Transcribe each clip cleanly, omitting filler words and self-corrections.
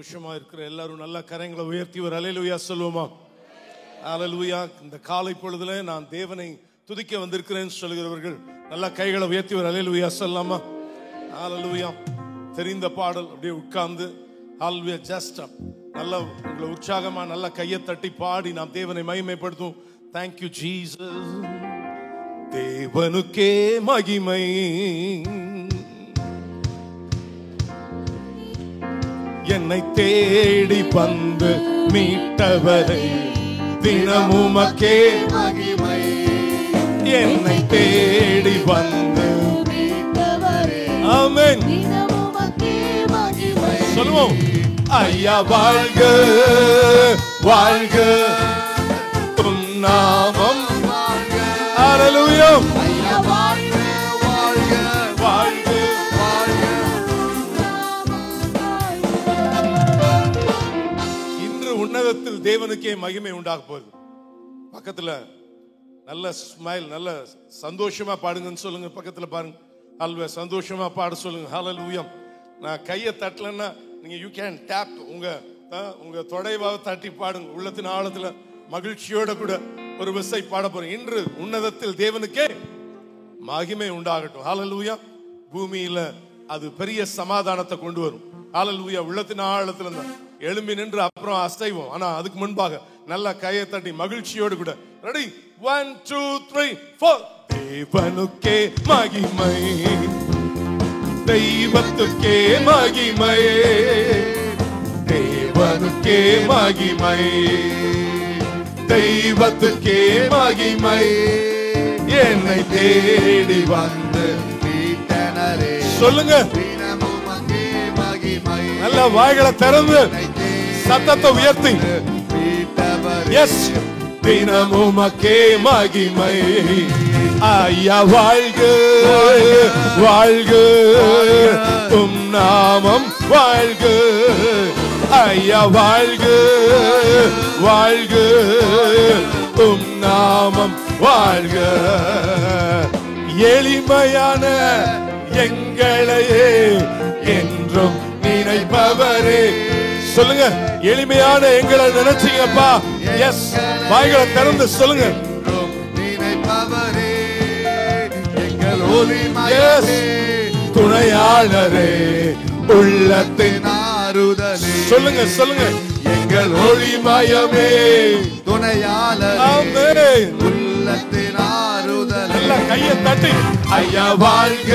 சந்தோஷமா இருக்கிற எல்லாரும் நல்ல கரங்களை உயர்த்தி ஒரு அல்லேலூயா சொல்லுவோமா? அல்லேலூயா. இந்த காலை பொழுதுல நான் தேவனை துதிக்க வந்திருக்கிறேன் சொல்கிறவர்கள் நல்ல கைகளை உயர்த்தி ஒரு அல்லேலூயா சொல்லலாமா? அல்லேலூயா. தெரிந்த பாடல் அப்படியே உட்கார்ந்து அல்லேலூயா ஜஸ்ட் நல்ல உங்களை உற்சாகமா நல்ல கையை தட்டி பாடி நாம் தேவனை மகிமைப்படுத்தும். Thank you Jesus. தேவனுக்கே மகிமை, என்னை தேடி வந்து மீட்டவரை தினமுமக்கே மகிமை, என்னை தேடி வந்து மீட்டவரே ஆமென் தினமுமக்கே மகிமை. சொல்லுவோம். ஐயா வாழ்க வாழ்க உம் நாமம் வாழ்க. அல்லேலூயா. ஐயா வாழ்க வாழ்க வாழ்க வாழ்க. இன்று உன்னதத்தில் தேவனுக்கே மகிமை உண்டாக போகுது. பக்கத்துல நல்ல ஸ்மைல், நல்ல சந்தோஷமா பாடுங்கன்னு சொல்லுங்க. பக்கத்துல பாருங்க. அல்ல சந்தோஷமா பாட சொல்லுங்க. ஹல்லேலூயா. நான் கையை தட்டலன்னா நீங்க யூ கேன் டேப் உங்க தொடைவாக தட்டி பாடுங்க. உள்ளத்தின் ஆழத்துல மகிழ்ச்சியோட கூட ஒரு விசை பாட போறேன். இன்று உன்னதத்தில் தேவனுக்கே மகிமை உண்டாகட்டும். ஹல்லேலூயா. பூமியில அது பெரிய சமாதானத்தை கொண்டு வரும். ஹல்லேலூயா. உள்ளத்தின் ஆழத்துல எழும்பி நின்று அப்புறம் அசைவோம். ஆனா அதுக்கு முன்பாக நல்ல கையை தட்டி மகிழ்ச்சியோடு கூட ரெடி 1 2 3 4. தேவனுக்கே மகிமை, தெய்வத்துக்கே மகிமை, தேவனுக்கே மகிமை, தெய்வத்துக்கே மகிமை, என்னை தேடி வந்து மீட்டனரே. சொல்லுங்க. நல்ல வாய்களை திறந்து சத்தத்தை உயர்த்தி எஸ் தினமுமக்கே மகிமை. ஐயா வாழ்க வாழ்க உம் நாமம் வாழ்க. ஐயா வாழ்க வாழ்க உம் நாமம் வாழ்க. எளிமையான எங்களையே என்றும் நினைப்பவரே. சொல்லுங்க. எளிமையான எங்களை நினைச்சீங்கப்பா. எஸ் வாய்களை திறந்து சொல்லுங்க. துணையாளரே உள்ளத்தின் ஆறுதலே. சொல்லுங்க சொல்லுங்க. எங்கள் ஒளிமயமே துணையாளரே உள்ளத்தின் ஆறுதலே. நல்ல கையை தட்டி ஐயா வாழ்க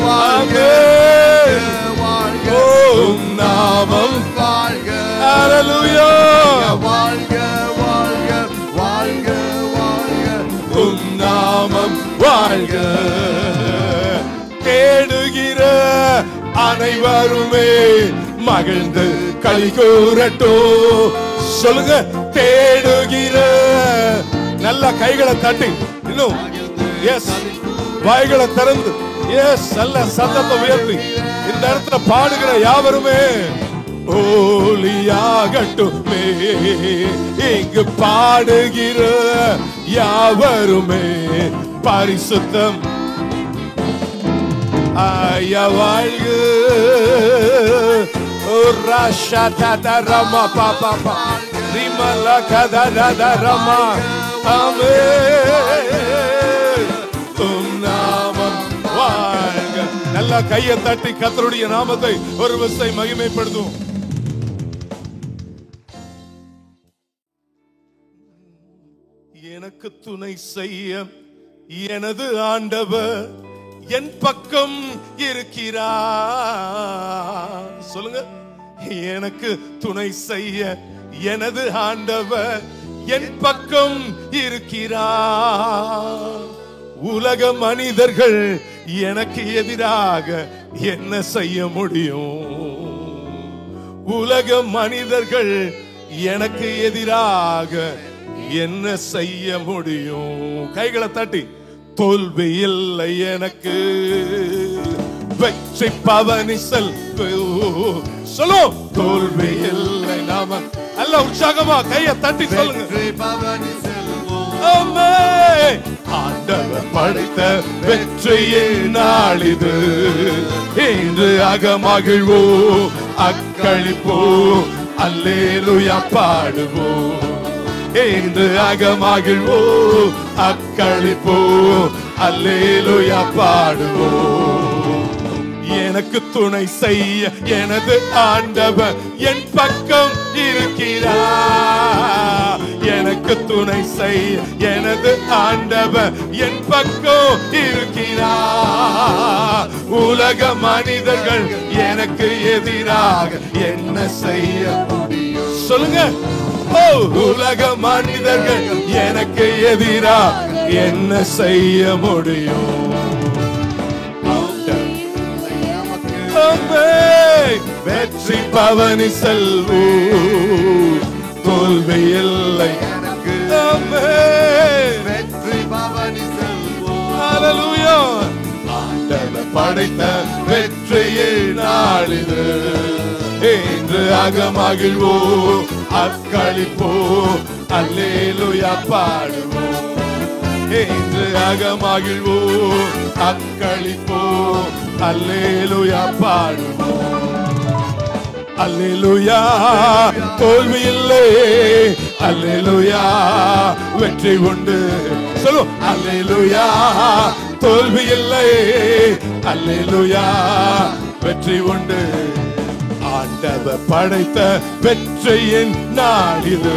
வாழ்க வாழ்க உம் நாமம் வாழ்க. அல்லேலூயா. வாழ்க வாழ்க வாழ்க வாழ்க உம் நாமம் வாழ்க. தேடுகிற அனைவருமே மகிழ்ந்து களி கூறட்டும். சொல்லுங்க. தேடுகிற நல்ல கைகளை தட்டி இன்னும் எஸ் வாய்களை திறந்து எஸ் நல்ல சத்தத்தை உயர்த்தி இந்த இடத்துல பாடுகிற யாவருமே ஓலியாகட்டுமே. இங்கு பாடுகிற யாவருமே பரிசுத்தம். ஐயா வாழ்க ராஷா தாதா ரமா பாபா பா ரிமலா கதா தாதா ரமா ஆமென் உம் நாமம் வாழ்க. நல்ல கையை தட்டி கர்த்தருடைய நாமத்தை ஒரு விசை மகிமைப்படுத்தும். எனக்கு துணை செய்ய எனது ஆண்டவர் என் பக்கம் இருக்கிறார். சொல்லுங்க. எனக்கு துணை செய்ய எனது ஆண்டவர் என் பக்கம் இருக்கிறார். உலக மனிதர்கள் எனக்கு எதிராக என்ன செய்ய முடியும்? உலக மனிதர்கள் எனக்கு எதிராக என்ன செய்ய முடியும்? கைகளை தட்டி தோல்வி இல்லை எனக்கு, வெற்றி பவனி சொல்லும். தோல்வி இல்லை நாம நல்ல உற்சாகமா கையை தட்டி சொல்லுங்க. ஆண்டவர் படைத்த வெற்றியின் நாள் இது. இன்று அகமகிழ்வோம், அக்களிப்போம், அல்லேலூயா பாடுவோம். இன்று அகமகிழ்வோம், அக்களிப்போம், அல்லேலூயா பாடுவோம். எனக்கு துணை செய்ய எனது ஆண்டவர் என் பக்கம் இருக்கிறார். எனக்கு துணை செய்ய எனது ஆண்டவர் என் பக்கம் இருக்கிறார். உலக மனிதர்கள் எனக்கு எதிராக என்ன செய்ய முடியும்? சொல்லுங்க. உலக மனிதர்கள் எனக்கு எதிராக என்ன செய்ய முடியும்? வெற்றி பவனி செல்வோம், தோல்வி இல்லை எனக்கு. வெற்றி பவனி செல்வோம். ஹல்லேலூயா. ஆண்டவர் படைத்த வெற்றியின் நாள் இது. இன்று அகமகிழ்வோம், அக்களிப்போம், அல்லேலூயா பாடுவோம். இன்று அகமகிழ்வோம், அக்களிப்போம், அல்லேலூயா பாடுவோம். அல்லேலூயா. தோல்வி இல்லை, அல்லேலூயா. வெற்றி உண்டு. சொல்லு. அல்லேலூயா. தோல்வி இல்லை, அல்லேலூயா. வெற்றி உண்டு. ஆண்டவர் படைத்த வெற்றியின் நாள் இது.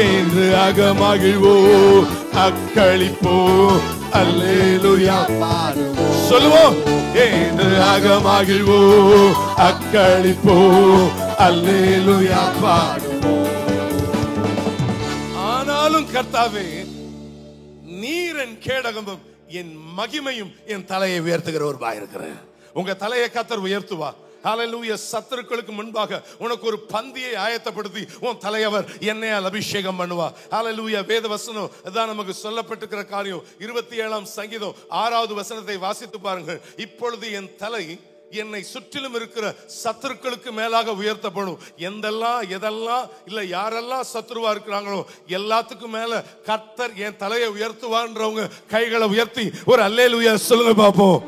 இன்று அகமகிழ்வோம், அக்களிப்போம், அல்லேலூயா பாடுவோம். சொல்லுவோம். இன்று அகமகிழ்வோம், அக்களிப்போம், அல்லேலூயா பாடுவோம். ஆனாலும் கர்த்தாவே, நீர் என் கேடகமும் என் மகிமையும் என் தலையை உயர்த்துகிறவருமா இருக்கிறேன். உங்க தலையை கர்த்தர் உயர்த்துவா. ஹல்லேலூயா. சத்துருக்களுக்கு முன்பாக உனக்கு ஒரு பந்தியை ஆயத்தப்படுத்தி உன் தலைவர் எண்ணெயால் அபிஷேகம் பண்ணுவா. ஹல்லேலூயா. வேத வசனம் அதான் நமக்கு சொல்லப்பட்டிருக்கிற காரியம். 27ஆம் சங்கீதம் 6வது வசனத்தை வாசித்து பாருங்கள். இப்பொழுது என் தலை என்னை சுற்றிலும் இருக்கிற சத்துருக்களுக்கு மேலாக உயர்த்தப்படும். எதெல்லாம் இல்ல யாரெல்லாம் சத்துருவா இருக்கிறாங்களோ எல்லாத்துக்கும் மேல கர்த்தர் என் தலையை உயர்த்துவான்றவங்க கைகளை உயர்த்தி ஒரு அல்லேலூயா சொல்லுங்க பாப்போம்.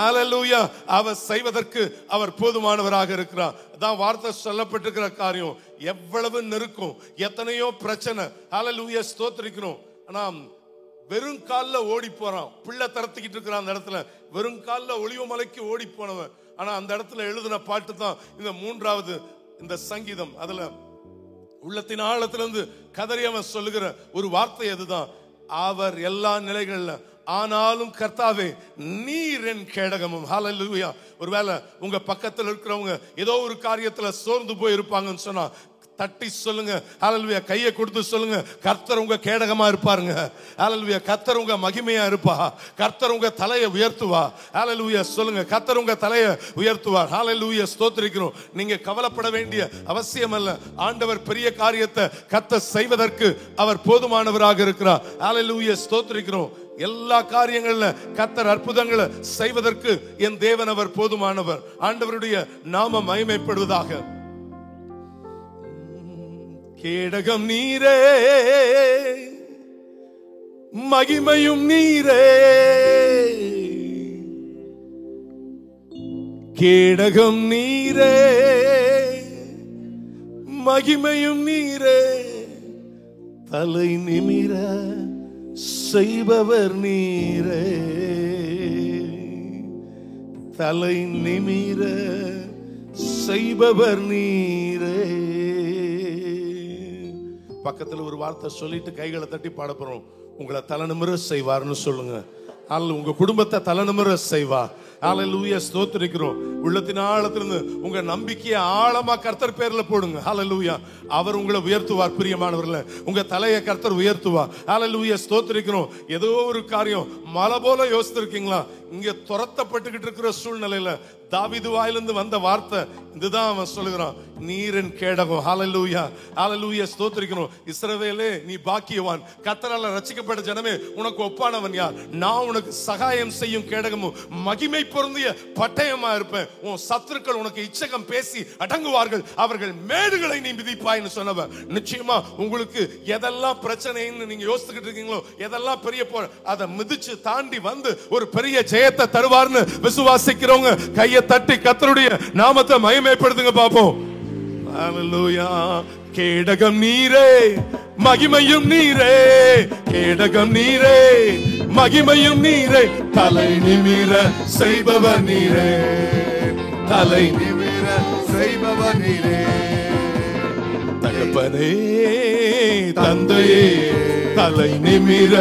ஹல்லேலூயா. அவர் செய்வதற்கு அவர் போதுமானவராக இருக்கிறார். தான் வார்த்தை சொல்லப்பட்டிருக்கிற காரியம். எவ்வளவு நெருக்கம், எத்தனையோ பிரச்சனை. ஹல்லேலூயா. ஸ்தோத்திரிக்கிறோம். ஆனா வெறும் கால்ல ஓடி போறான். பிள்ளை தரத்திக்கிட்டு இருக்கிறான். அந்த இடத்துல வெறும் கால்ல ஒளிவு மலைக்கு ஓடி போனவன். ஆனா அந்த இடத்துல எழுதின பாட்டு தான் இந்த 3வது இந்த சங்கீதம். அதுல உள்ளத்தின் ஆழத்திலிருந்து கதறி அவன் சொல்லுகிற ஒரு வார்த்தை அதுதான். அவர் எல்லா நிலைகள்ல ஆனாலும் கர்த்தாவே நீர் என் கேடகமும். ஹல்லேலூயா. ஒருவேளை உங்க பக்கத்தில் இருக்கிறவங்க ஏதோ ஒரு காரியத்துல சோர்ந்து போய் இருப்பாங்கன்னு சொன்னா தட்டி சொல்லுங்க. ஹல்லேலூயா. கையை கொடுத்து சொல்லுங்க. கர்த்தர் உங்க கேடகமா இருப்பாருங்க. ஹல்லேலூயா. கர்த்தர் உங்க மகிமையா இருப்பா. கர்த்தர் உங்க தலையை உயர்த்துவா. ஹல்லேலூயா. சொல்லுங்க. கர்த்தர் உங்க தலையை உயர்த்துவார். ஹல்லேலூயா. ஸ்தோத்திரிக்கிறோம். நீங்க கவலைப்பட வேண்டிய அவசியம் அல்ல. ஆண்டவர் பெரிய காரியத்தை கர்த்தர் செய்வதற்கு அவர் போதுமானவராக இருக்கிறார். ஹல்லேலூயா. ஸ்தோத்திரிக்கிறோம். எல்லா காரியங்கள்ல கர்த்தர் அற்புதங்களை செய்வதற்கு என் தேவன் அவர் போதுமானவர். ஆண்டவருடைய நாமம் மகிமைப்படுவதாக. கேடகம் நீரே, மகிமையும் நீரே. கேடகம் நீரே, மகிமையும் நீரே. தலை நிமிர செய்பவர் நீரே. தலை நிமிர செய்பவர் நீரே. பக்கத்துல ஒரு வார்த்தை சொல்லிட்டு கைகளை தட்டி பாட போறோம். உங்களை தலைநிமிர செய்வார்னு சொல்லுங்க. அல்ல உங்க குடும்பத்தை தலைநிமிர செய்வா. ஹல்லேலூயா. ஸ்தோத்திரிக்கிறோம். உள்ளத்தின் ஆழத்திலிருந்து உங்க நம்பிக்கையை ஆழமா கர்த்தர் பேர்ல போடுங்க. ஹல்லேலூயா. அவர் உங்களை உயர்த்துவார். பிரியமானவர்களே, உங்க தலையை கர்த்தர் உயர்த்துவார். ஹல்லேலூயா. ஸ்தோத்திரிக்கிறோம். ஏதோ ஒரு காரியம் மலை போல யோசித்திருக்கீங்களா? இங்க துரத்தப்பட்டுக்கிட்டு இருக்கிற சூழ்நிலையில தாவீது வாயிலிருந்து வந்த வார்த்தை இதுதான். அவன் சொல்லுகிறான், நீரின் கேடகம். ஹல்லேலூயா, ஹல்லேலூயா, ஸ்தோத்திரிக்கணும். இஸ்ரவேலே, நீ பாக்கியவான், கர்த்தரால் ரட்சிக்கப்பட்ட ஜனமே, உனக்கு ஒப்பானவன் யார்? நான் உனக்கு சகாயம் செய்யும் கேடகமும் மகிமை பொருந்திய பட்டயமா இருப்பேன். உன் சத்துருக்கள் உனக்கு இச்சகம் பேசி அடங்குவார்கள், அவர்கள் மேடுகளை நீ மிதிப்பாய்னு சொன்னவன். நிச்சயமா உங்களுக்கு எதெல்லாம் பிரச்சனைன்னு நீங்க யோசிச்சுக்கிட்டு இருக்கீங்களோ, எதெல்லாம் பெரிய போற, அதை மிதிச்சு தாண்டி வந்து ஒரு பெரிய ஜெயத்தை தருவார்னு விசுவாசிக்கிறவங்க கையை தட்டி கர்த்தருடைய நாமத்தை மகிமைப்படுத்துங்க பாப்போம். ஹல்லேலூயா. கேடகம் நீரே, மகிமையும் நீரே, கேடகம் நீரே, மகிமையும் நீரே, தலை நிமிர செய்பவர் நீரே, தலை நிமிர செய்பவர் நீரே, தகப்பனே தந்தையே, தலை நிமிர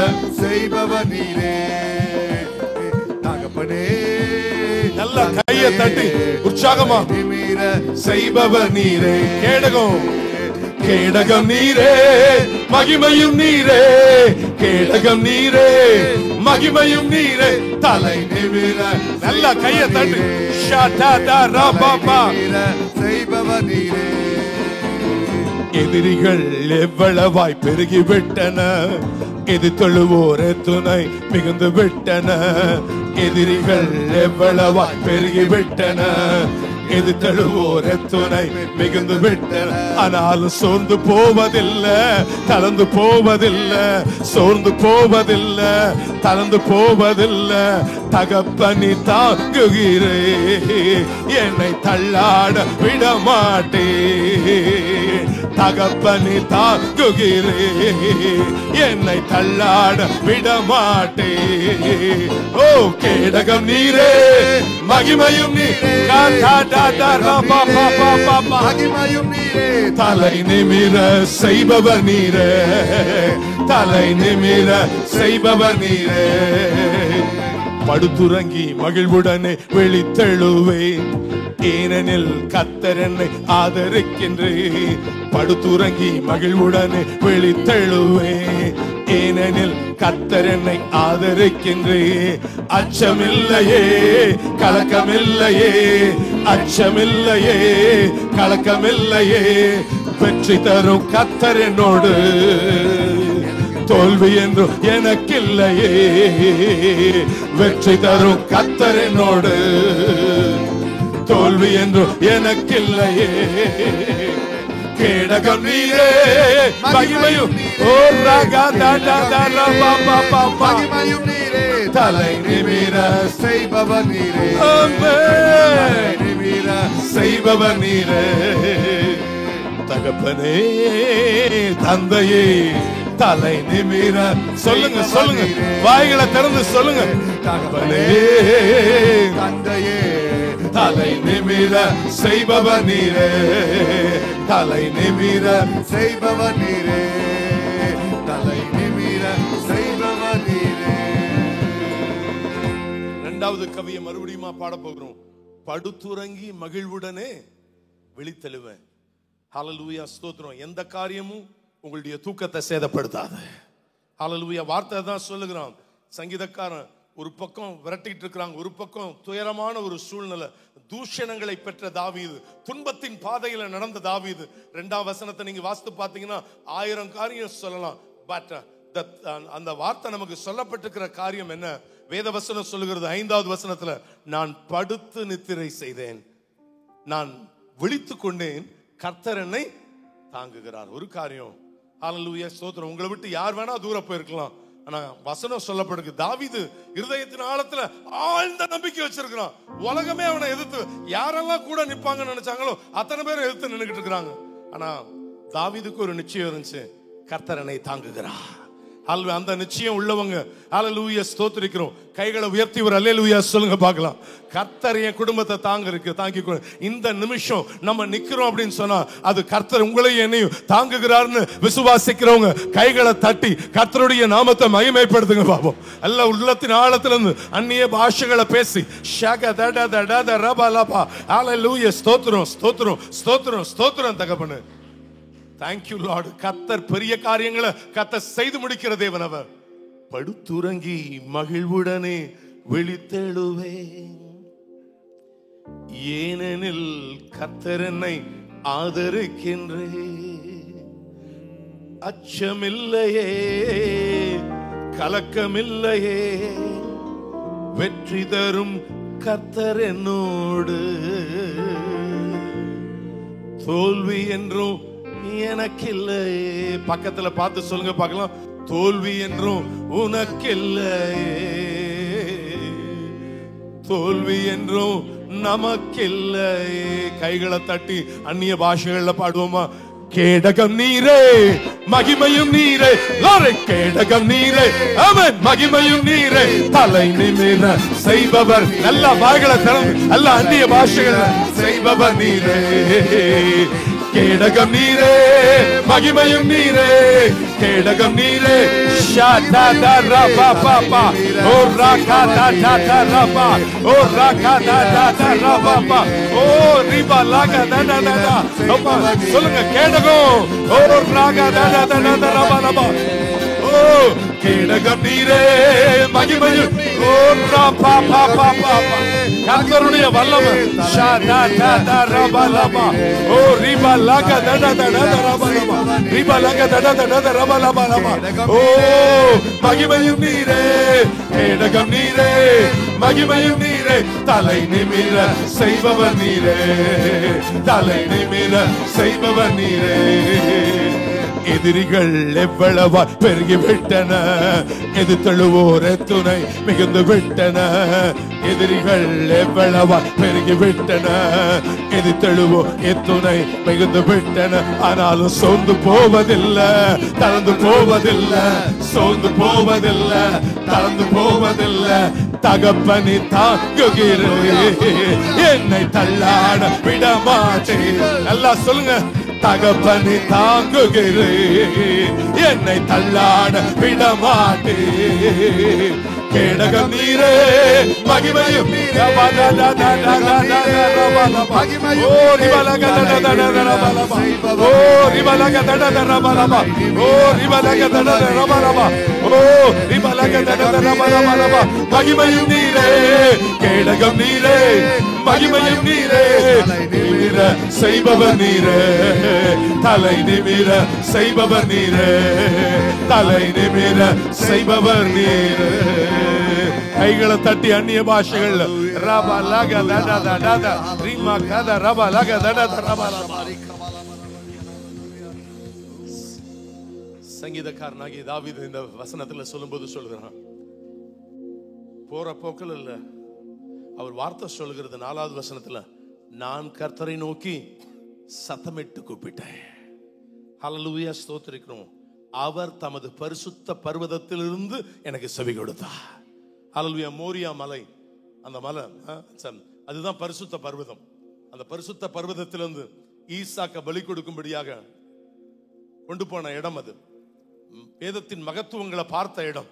செய்பவர் நீரே, தகப்பனே. நல்ல கையை தட்டி உற்சாகமா செய்பவர் நீரே. கேடகம், கேடகம் நீரே, மகிமையும் நீரே, கேடகம் நீரே, மகிமையும் நீரே, தலை நிமிர. நல்ல கையை தட்டி செய்பவர் நீரே. எதிரிகள் எவ்வளவாய் பெருகிவிட்டன, எதிர்த்தொழுவோர் துணை மிகுந்து விட்டன. எதிரிகள் எவ்வளவாய் பெருகிவிட்டன, எதிர்த்தழுவோர் துணை மிகுந்து விட்டன. ஆனாலும் சோர்ந்து போவதில்லை, தளர்ந்து போவதில்லை, சோர்ந்து போவதில்லை, தளர்ந்து போவதில்லை. தகப்பனி தாங்குகிறே, என்னை தள்ளாட விடமாட்டே. தகப்பனி தாங்குகிறே, என்னை தள்ளாட விடமாட்டே. ஓ கேடகம் நீரே, மகிமையும் நீரே, மகிமையும் நீரே, தலை நிமிர செய்பவர் நீரே, தலை நிமிர செய்பவர் நீரே. படுத்துறங்கி மகிழ்வுடனே விழித்தெழுவேன், ஏனெனில் கர்த்தர் என்னை ஆதரிக்கின்றேன். படுத்துறங்கி மகிழ்வுடனே விழித்தெழுவேன், ஏனெனில் கர்த்தர் என்னை ஆதரிக்கின்றேன். அச்சமில்லையே, கலக்கமில்லையே, அச்சமில்லையே, கலக்கமில்லையே, வெற்றி தரும் கர்த்தர் என்னோடு, தோல்வி என்று எனக்கில்லையே. வெற்றி தரும் கர்த்தர் என்னோடு, தோல்வி என்று எனக்கில்லையே. கேடகம் நீரே, மகிமையும் மகிமையும் நீரே, தலை நிமிர செய்பவர் நீரே, நிமிர செய்பவர் நீரே. தகப்பனே தந்தையே, தலை நிமிர. சொல்லுங்க சொல்லுங்க, வாய்களை திறந்து சொல்லுங்க. தகப்பனே தந்தையே, தலை நிமிர செய்பவர் நீரே, தலை நிமிர செய்பவர் நீரே, தலை நிமிர செய்பவர் நீரே. இரண்டாவது கவியை மறுபடியும் பாட போகிறோம். படுத்துறங்கி மகிழ்வுடனே விழித்தெழுவேன். ஹல்லேலூயா, ஸ்தோத்திரம். எந்த காரியமும் உங்களுடைய தூக்கத்தை சேதப்படுத்தாது. ஹல்லேலூயா. வார்த்தை தான் சொல்லுகிறான். சங்கீதக்காரன் ஒரு பக்கம் விரட்டிட்டு இருக்கிறாங்க, ஒரு பக்கம் துயரமான ஒரு சூழ்நிலை, தூஷணங்களை பெற்ற தாவீது, துன்பத்தின் பாதையில நடந்த தாவீது. 2ஆம் வசனத்தை நீங்க வாசித்து பார்த்தீங்கன்னா 1000 காரியம் சொல்லலாம். பட் அந்த வார்த்தை நமக்கு சொல்லப்பட்டிருக்கிற காரியம் என்ன? வேத வசனம் சொல்லுகிறது 5வது வசனத்துல, நான் படுத்து நித்திரை செய்தேன், நான் விழித்துக் கொண்டேன், கர்த்தர் என்னை தாங்குகிறார். ஒரு காரியம். ஹல்லேலூயா, ஸ்தோத்திரம். உங்களை விட்டு யார் வேணா தூரம் போயிருக்கலாம், ஆனா வசனம் சொல்லப்படுது, தாவீது இருதயத்தின் ஆழத்துல ஆழ்ந்த நம்பிக்கை வச்சிருக்கிறான். உலகமே அவனை எதிர்த்து, யாரெல்லாம் கூட நிப்பாங்கன்னு நினைச்சாங்களோ அத்தனை பேரும் எதிர்த்து நின்னுகிட்டு இருக்கிறாங்க. ஆனா தாவீதுக்கு ஒரு நிச்சயம் இருந்துச்சு, கர்த்தர் என்னை தாங்குகிறார். அந்த நிச்சயம் உள்ளவங்க ஹல்லேலூயா ஸ்தோத்திரிக்கிறோம். கைகளை உயர்த்தி ஒரு அல்லேலூயா சொல்லுங்க பார்க்கலாம். கர்த்தர் என் குடும்பத்தை தாங்கி இந்த நிமிஷம் நம்ம நிக்கிறோம் அப்படின்னு சொன்னா அது கர்த்தர் உங்களையும் என்னையும் தாங்குகிறார்னு விசுவாசிக்கிறவங்க கைகளை தட்டி கர்த்தருடைய நாமத்தை மகிமைப்படுத்துங்க பாப்போம். எல்லா உள்ளத்தின் ஆழத்துல இருந்து அந்நிய பாஷைகளை பேசி ஹல்லேலூயா ஸ்தோத்திரம் ஸ்தோத்திரம் ஸ்தோத்திரம் ஸ்தோத்திரம் தகப்பனே. Thank you Lord. கர்த்தர் பெரிய காரியங்களை கர்த்தர் செய்து முடிக்கிற தேவன் அவர். படுத்துறங்கி மகிழ்வுடனே விழித்தெழுவேன், ஏனெனில் கர்த்தர் என்னை ஆதரிக்கின்றே, அச்சமில்லையே கலக்கமில்லையே, வெற்றி தரும் கர்த்தர் என்னோடு, தோல்வி என்றும் எனக்கில்லையே. பக்கத்துல பார்த்து சொல்லுங்க பார்க்கலாம், தோல்வி என்றும் உனக்கில்லையே, தோல்வி என்றும் நமக்கில்லையே. கைகளை தட்டி அந்நிய பாஷைகள்ல பாடுவோமா? கேடகம் நீரே மகிமையும் நீரே, கேடகம் நீரே, ஆமென், மகிமையும் நீரே, தலை நிமிர செய்பவர். நல்ல வாய்களை திறந்து நல்ல அந்நிய பாஷைகள் செய்பவர் நீரே. கேடகம் நீரே மகிமையும் நீரே, கேடகம் நீரே. ஷாடா ரபா பாபா ஓ ராகா டா ரபா ஓ ராகா டா ரபா ஓ ரிபா லாகா டா சொல்லுங்க, கேடகம் ஓ ராகா டா ரபா ரபா ஓ கேடகம் நீரே மகிமையும் ஓ ரபா பாபா பாபா. கர்த்தருடைய வல்லமை ஷாடா டா ரபா ரபா ஓ ரிபா லாகா டா ரபா ரபா ரிபா லாகா டா ரபா ரபா ரபா ஓ மகிமையும் நீரே, கேடகம் நீரே, மகிமையும் நீரே, தலை நிமிர செய்பவர் நீரே, தலை நிமிர செய்பவர் நீரே. எதிரிகள் எவ்வளவா பெருகி விட்டன, எதிர்த்தழுவோர் துணை மிகுந்து விட்டன. எதிரிகள் எவ்வளவா பெருகி விட்டன, எதிர்த்தழுவோ எத்துணை மிகுந்து விட்டன. ஆனாலும் சோர்ந்து போவதில்லை, தளர்ந்து போவதில்லை, சோர்ந்து போவதில்லை, தளர்ந்து போவதில்லை. தகப்பனி தாங்குகிறேன், என்னை தள்ளாட விடமாட்டேன். எல்லாம் சொல்லுங்க, தகப்பனி தாங்குகிறேன், என்னை தள்ளாட விடமாட்டேன். கேடகம் நீரே மகிமையும் மகிமையும் நீரே, கேடகம் நீரே, மகிமையும் நீரே, நிமிர செய்பவர் நீரே, தலை நிமிர செய்பவர் நீரே, தலை நிமிர செய்பவர் நீரே. கைகளை தட்டி அந்நிய பாஷைகள் ரபா லக தட தட ரீமா கத ரபா லக தட ரபா ரபா. சங்கீதக்காரனாகிய தாவீது இந்த வசனத்துல சொல்லும்போது சொல்கிறான், போற போக்கில் இல்ல, அவர் வார்த்தை சொல்கிறது 4வது வசனத்துல, நான் கர்த்தரை நோக்கி சத்தமிட்டு கூப்பிட்டேன். ஹல்லேலூயா, ஸ்தோத்திரிக்கிறோம். அவர் தமது பரிசுத்த பர்வதத்திலிருந்து எனக்கு செவி கொடுத்தார். ஹல்லேலூயா. மோரியா மலை, அந்த மலை அதுதான் பரிசுத்த பர்வதம். அந்த பரிசுத்த பர்வதத்திலிருந்து ஈசாக்க பலி கொடுக்கும்படியாக கொண்டு போன இடம் அது. வேதத்தின் மகத்துவங்களை பார்த்த இடம்.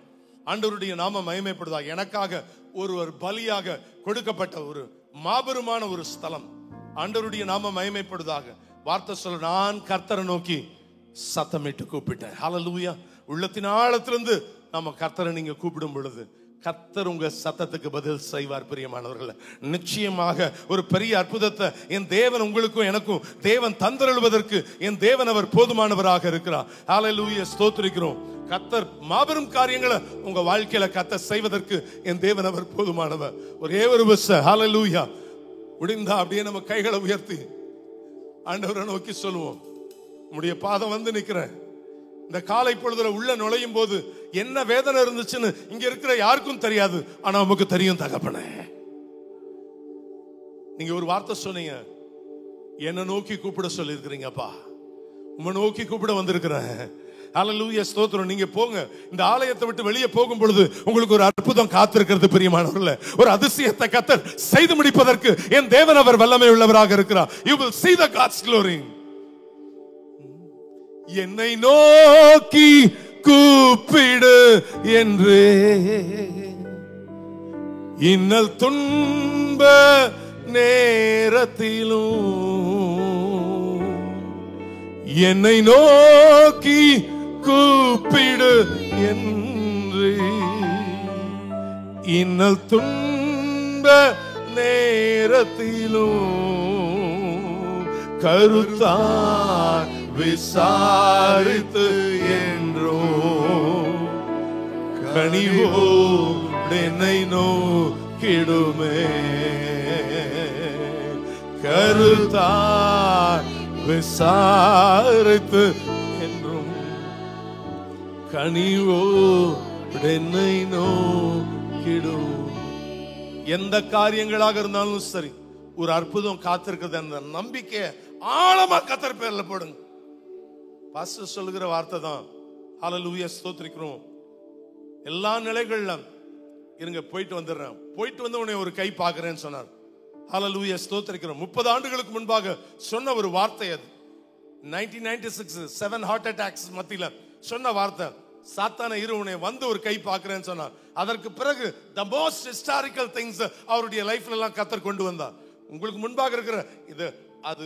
ஆண்டவருடைய நாமம் மகிமைப்படுவதாக எனக்காக ஒருவர் பலியாக கொடுக்கப்பட்ட ஒரு மாபெருமான ஒரு ஸ்தலம். ஆண்டவருடைய நாமம் மகிமைப்படுவதாக. வார்த்தை சொல்ல, நான் கர்த்தரை நோக்கி சத்தமிட்டு கூப்பிட்டேன். ஹல்லேலூயா. உள்ளத்தின் ஆழத்திலிருந்து நாம கர்த்தரை நீங்க கூப்பிடும் பொழுது கர்த்தர் உங்க சத்தத்துக்கு பதில் செய்வார். பிரியமானவர்களே, நிச்சயமாக ஒரு பெரிய அற்புதத்தை என் தேவன் உங்களுக்கும் எனக்கும் தேவன் தந்தருள்வதற்கு என் தேவன் அவர் போதுமானவராக இருக்கிறார். ஹல்லேலூயா, ஸ்தோத்திரிக்கிறோம். கர்த்தர் மாபெரும் காரியங்களை உங்க வாழ்க்கையில கர்த்தர் செய்வதற்கு என் தேவன் அவர் போதுமானவர். ஒரே ஒரு விஷயம், ஹல்லேலூயா, முடிந்தா அப்படியே நம்ம கைகளை உயர்த்தி ஆண்டவரை நோக்கி சொல்லுவோம், உம்முடைய பாதம் வந்து நிக்கிறேன். இந்த காலை பொழுதுல உள்ள நுழையும் போது என்ன வேதனை இருந்துச்சுன்னு இங்க இருக்கிற யாருக்கும் தெரியாது, ஆனா நமக்கு தெரியும் தகப்பனே. நீங்க ஒரு வார்த்தை சொன்னீங்க, என்ன நோக்கி கூப்பிட சொல்லி இருக்கிறீங்கப்பா, உம்மை நோக்கி கூப்பிட வந்திருக்கிறேன். ஹல்லேலூயா, ஸ்தோத்திரம். நீங்க போங்க, இந்த ஆலயத்தை விட்டு வெளியே போகும் பொழுது உங்களுக்கு ஒரு அற்புதம் காத்திருக்கிறது. பிரியமானவர்களே, ஒரு அதிசயத்தை கர்த்தர் செய்து முடிப்பதற்கு என் தேவன் அவர் வல்லமை உள்ளவராக இருக்கிறார். You will see the God's glory. என்னை நோக்கி கூப்பிடு என்று இன்னல் துன்ப நேரத்திலும் என்னை நோக்கி கூப்பிடு என்று இன்னல் துன்ப நேரத்திலும் நேரத்திலும் கருத்தாய் விசாரித்து என்றோ கனிவோடு என்னை நோக்கிடுமே. கருத்தாய் விசாரித்து என்றும் கனிவோடு என்னை நோக்கிடும். எந்த காரியங்களாக இருந்தாலும் சரி, ஒரு அற்புதம் காத்திருக்கிறது. அந்த நம்பிக்கையை ஆழமா கர்த்தர் பேர்ல போடுங்க. பாஸ்டர் சொல்லுகிற வார்த்தை தான். ஹல்லேலூயா, ஸ்தோத்திரிக்கிறோம். எல்லா நிலைகள்ல இருங்க, போயிட்டு வந்துடுறேன், போயிட்டு வந்து உன்னை ஒரு கை பார்க்கிறேன்னு சொன்னார். ஹல்லேலூயா, ஸ்தோத்திரிக்கிறோம். 30 ஆண்டுகளுக்கு முன்பாக சொன்ன ஒரு வார்த்தை அது. 1996 7 ஹார்ட் அட்டாக்ஸ் மத்தியில சொன்ன வார்த்தை. சாத்தான உன்னை வந்து ஒரு கை பார்க்கிறேன்னு சொன்னார். அதற்கு பிறகு the most historical things அவருடைய லைஃப்ல எல்லாம் கர்த்தர் கொண்டு வந்தார். உங்களுக்கு முன்பாக இருக்கிற இது அது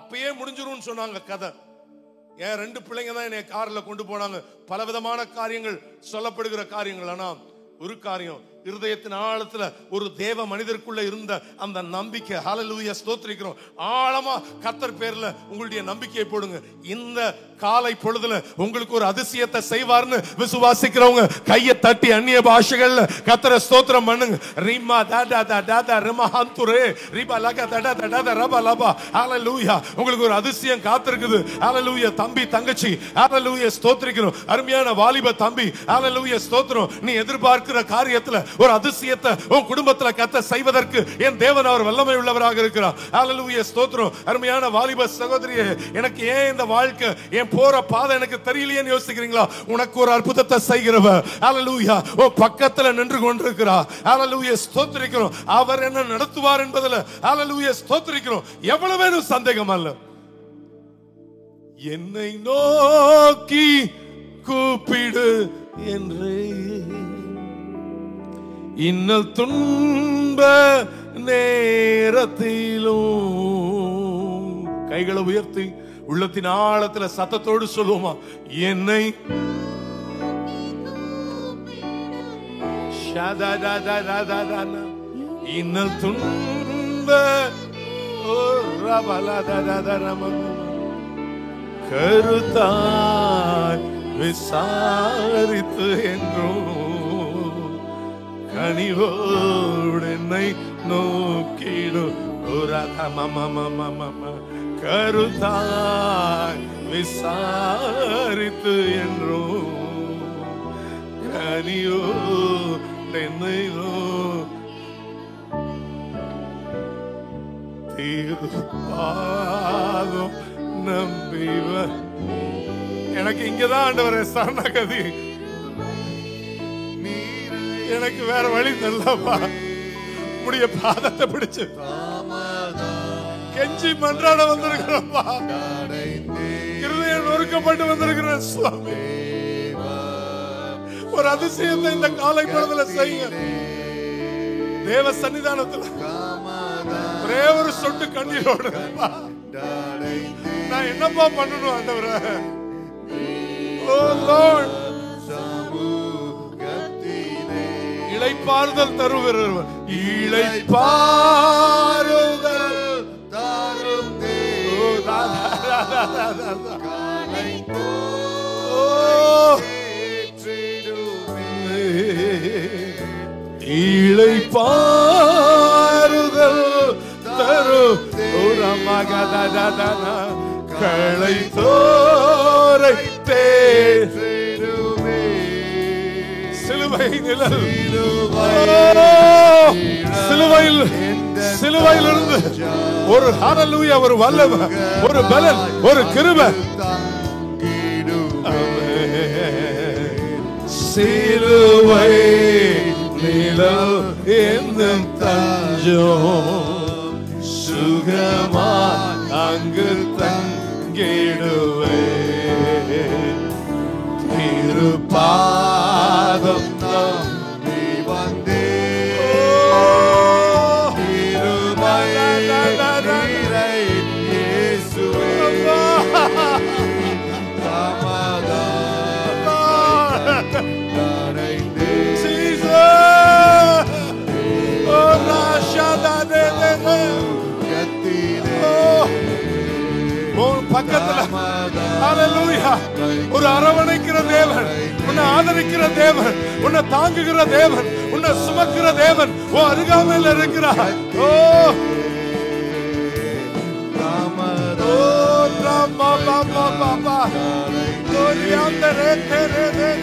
அப்பயே முடிஞ்சிரும் சொன்னாங்க கதை. என் 2 பிள்ளைங்க தான் என்னை கார்ல கொண்டு போனாங்க. பலவிதமான காரியங்கள் சொல்லப்படுகிற காரியங்கள். ஆனா ஒரு காரியம், இருதயத்தின் ஆழத்துல ஒரு தேவ மனிதருக்குள்ள இருந்த அந்த நம்பிக்கை. ஹல்லேலூயா, ஸ்தோத்திரிக்கிறோம். ஆழமா கர்த்தர் பேர்ல உங்களுடைய நம்பிக்கையை போடுங்க. இந்த காலை பொழுதுல உங்களுக்கு ஒரு அதிசயத்தை செய்வார்னு விசுவாசிக்கிறவங்க கையை தட்டி அந்நிய பாஷைகள்ல கர்த்தரை ஸ்தோத்திரம் பண்ணுங்க. ரிமா தாடா தாடா ரிமஹந்துரே ரிபா லகா தாடா தாடா ரபா லபா. ஹல்லேலூயா, உங்களுக்கு ஒரு அதிசயம் காத்திருக்குது. ஹல்லேலூயா, தம்பி தங்கச்சி, ஹல்லேலூயா, ஸ்தோத்திரிக்கிறோம். அருமையான வாலிப தம்பி, ஹல்லேலூயா, ஸ்தோத்திரம். நீ எதிர்பார்க்கிற காரியத்துல ஒரு அதிசயத்தை உன் குடும்பத்துல கர்த்தர் செய்வதற்கு என் தேவன் அவர் வல்லமை உள்ளவராக இருக்கிறார். ஹல்லேலூயா, ஸ்தோத்திரம். அருமையான வாலிப சகோதரியே, எனக்கு ஏன் இந்த வாழ்க்கை, என் போற பாதை எனக்கு தெரியலையேன்னு யோசிக்கிறீங்களா? உனக்கு ஒரு அற்புதத்தை செய்கிறவர் ஹல்லேலூயா உன் பக்கத்துல நின்று கொண்டிருக்கிறார். ஹல்லேலூயா, ஸ்தோத்திரிக்கிறோம். அவர் என்ன நடத்துவார் என்பதில் ஹல்லேலூயா, ஸ்தோத்திரிக்கிறோம். எவ்வளவு சந்தேகம் அல்ல. என்னை நோக்கி கூப்பிடு என்றே இன்னல் துன்ப நேரத்திலும் கைகளை உயர்த்தி உள்ளத்தின் ஆழத்துல சத்தத்தோடு சொல்லுவோமா? என்னை இன்னல் துன்ப கருத்தாய் விசாரித்து என்றும் கனிவோடு என்னை நோக்கிடும். கருத்தாய் விசாரித்து என்றும் கனியோடு என்னை தீர்ப்பாகும் நம்பிவ. எனக்கு இங்கதான் ஆண்டவரே சரணகதி. எனக்கு வேற வழி இல்லப்பா. உடைய பாதத்தை பிடிச்சு கெஞ்சி மன்றாட வந்திருக்கிறப்பா. இருதயம் நொறுக்கப்பட்டு வந்திருக்கிறேன் சுவாமி. ஒரு அதிசயத்தை இந்த காலை பொழுதுல செய்யுங்க. தேவ சன்னிதானத்துல ஒரே ஒரு சொட்டு கண்ணீரோடு நான் என்னப்பா பண்ணணும் ஆண்டவரே? ஓ லார்ட், இளைப்பாறுதல் தருகிறவர், இளைப்பாறுதல் தரும் இளைப்பாறுதல் தரும் களைத்தோரை தேற்றிடுமே. சிலுவை நிழல், சிலுவையில் இருந்து ஒரு ஹல்லேலூயா, ஒரு வல்லமை, ஒரு பலன், ஒரு கிருபை. சிலுவை நிழல் என்னும் தஞ்சம், சுகமா அங்கு தங்கிடுவே. திருப்பாதம் நம்பி வந்தே, Shada பக்கத்துல ஹalleluya ஒரு அரவணைக்கிற தேவன், உன்னை ஆதரிக்கிற தேவன், உன்னை தாங்குகிற தேவன், உன்னை சுமக்கிற தேவன் உன் அருகாமையில் இருக்கிறார். ஓ ராமா பாபா பாபா கோரியாந்தரே தெரே தெரே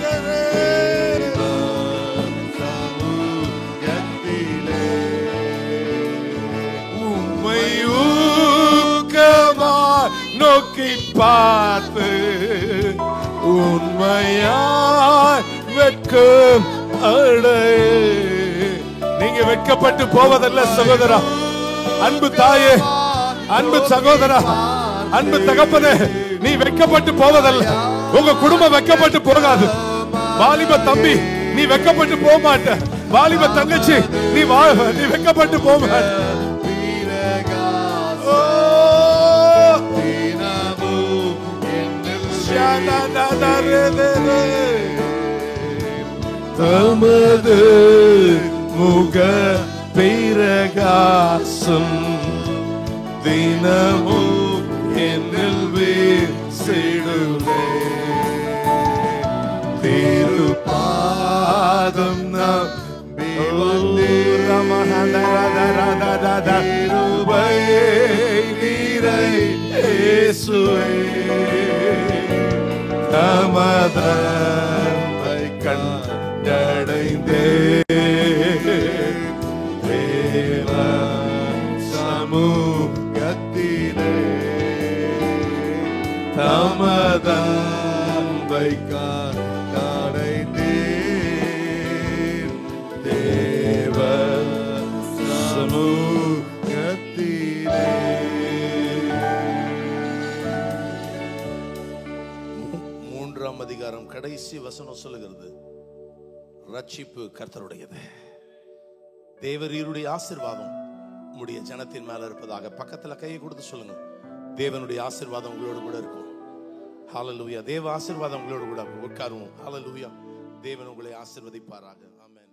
நோக்கி பார்த்து உண்மையாய் வெட்கம் அடைய. நீங்க வெட்கப்பட்டு போவதல்ல சகோதரா, அன்பு தாயே, அன்பு சகோதரா, அன்பு தகப்பனே, நீ வெட்கப்பட்டு போவதல்ல. உங்க குடும்பம் வெட்கப்பட்டு போகாது. வாலிப தம்பி, நீ வெட்கப்பட்டு போக மாட்ட. வாலிப தங்கச்சி, நீ வெட்கப்பட்டு போக மாட்ட. தமது முக பிரகாசம் தினமும் என்னில் வீசிடுவே. திருப்பாதம் நம்பி தமதை கண்டடைந்தே சமூகத்திலே தமதை கண்டடைந்தே தேவ சமூகத்திலே. அதிகாரம் கடைசி வசனம் சொல்லுகிறது, ரட்சிப்பு கர்த்தருடையது, தேவரீருடைய ஆசீர்வாதம் உம்முடைய ஜனத்தின் மேல இருப்பதாக. பக்கத்துல கையை கொடுத்து சொல்லுங்க, தேவனுடைய ஆசீர்வாதம் உங்களோடு கூட இருக்கும். ஹalleluya. தேவ ஆசீர்வாதம் உங்களோடு கூட உட்காருவோம். ஹalleluya. தேவன் உங்களை ஆசீர்வதிப்பாராக. ஆமென்.